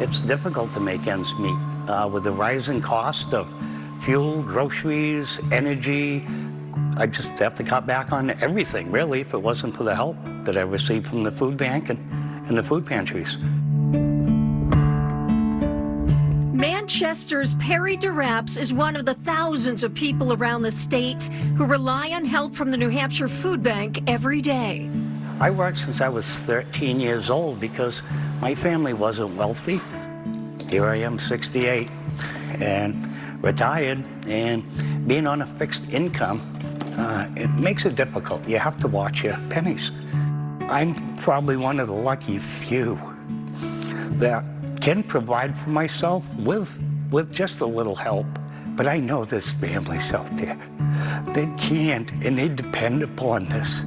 It's difficult to make ends meet with the rising cost of fuel, groceries, energy. I just have to cut back on everything, really, if it wasn't for the help that I received from the food bank and the food pantries. Manchester's Perry DeRaps is one of the thousands of people around the state who rely on help from the New Hampshire Food Bank every day. I worked since I was 13 years old because my family wasn't wealthy. Here I am, 68, and retired, and being on a fixed income, it makes it difficult. You have to watch your pennies. I'm probably one of the lucky few that can provide for myself with just a little help. But I know there's families out there that can't, and they depend upon this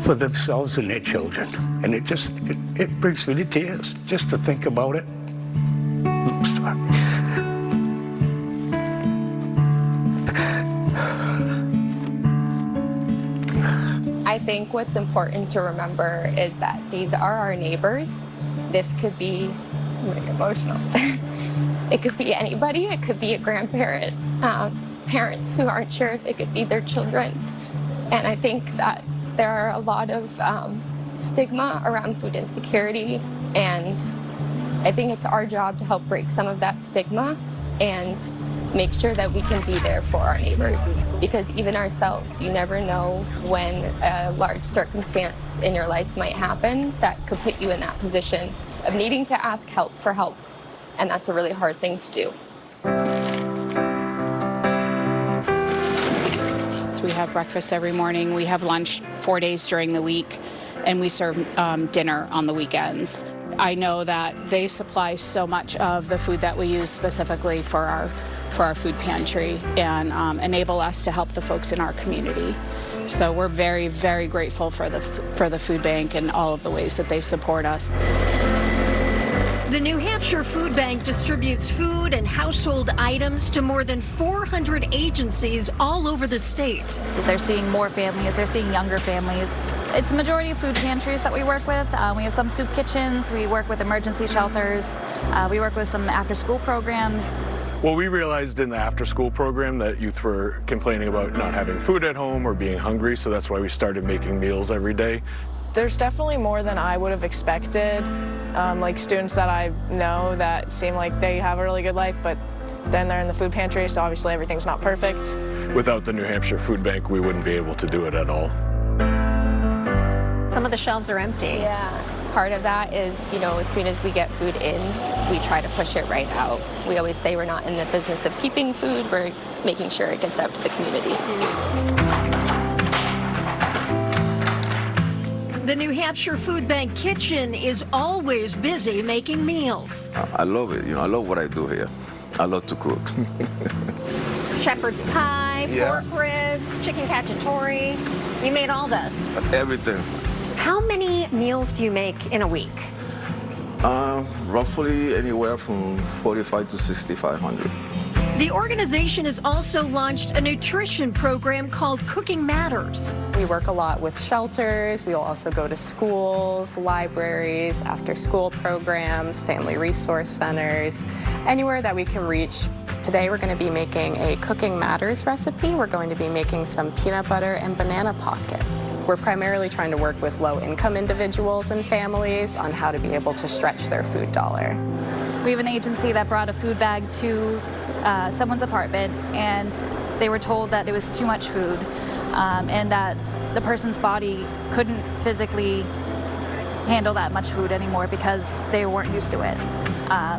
for themselves and their children. And it brings me to tears just to think about it. I'm sorry. I think what's important to remember is that these are our neighbors. This could be, I'm getting emotional. It could be anybody. It could be a grandparent, parents who aren't sure if they could feed their children. And I think that there are a lot of stigma around food insecurity, and I think it's our job to help break some of that stigma and make sure that we can be there for our neighbors. Because even ourselves, you never know when a large circumstance in your life might happen that could put you in that position of needing to ask for help. And that's a really hard thing to do. So we have breakfast every morning, we have lunch 4 days during the week, and we serve dinner on the weekends. I know that they supply so much of the food that we use specifically for our food pantry and enable us to help the folks in our community. So we're very, very grateful for the food bank and all of the ways that they support us. The New Hampshire Food Bank distributes food and household items to more than 400 agencies all over the state. They're seeing more families, they're seeing younger families. It's a majority of food pantries that we work with. We have some soup kitchens, we work with emergency shelters, we work with some after-school programs. Well, we realized in the after-school program that youth were complaining about not having food at home or being hungry, so that's why we started making meals every day. There's definitely more than I would have expected. Like students that I know that seem like they have a really good life, but then they're in the food pantry, so obviously everything's not perfect. Without the New Hampshire Food Bank, we wouldn't be able to do it at all. Some of the shelves are empty. Yeah. Part of that is, as soon as we get food in, we try to push it right out. We always say we're not in the business of keeping food, we're making sure it gets out to the community. The New Hampshire Food Bank kitchen is always busy making meals. I love it. I love what I do here. I love to cook. Shepherd's pie, pork ribs, chicken cacciatore. You made all this. Everything. How many meals do you make in a week? Roughly anywhere from 4,500 to 6,500. The organization has also launched a nutrition program called Cooking Matters. We work a lot with shelters. We will also go to schools, libraries, after-school programs, family resource centers, anywhere that we can reach. Today we're going to be making a Cooking Matters recipe. We're going to be making some peanut butter and banana pockets. We're primarily trying to work with low-income individuals and families on how to be able to stretch their food dollar. We have an agency that brought a food bag to someone's apartment, and they were told that it was too much food and that the person's body couldn't physically handle that much food anymore because they weren't used to it.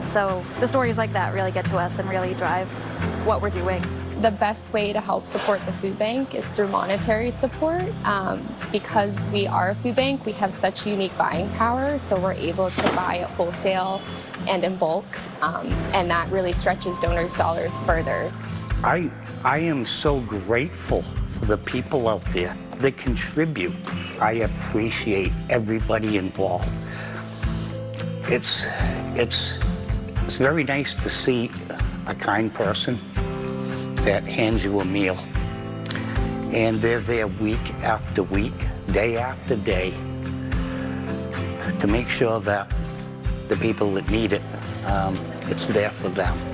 So the stories like that really get to us and really drive what we're doing. The best way to help support the food bank is through monetary support. Because we are a food bank, we have such unique buying power, so we're able to buy at wholesale and in bulk, and that really stretches donors' dollars further. I am so grateful for the people out there that contribute. I appreciate everybody involved. It's very nice to see a kind person that hands you a meal, and they're there week after week, day after day, to make sure that the people that need it It's there for them.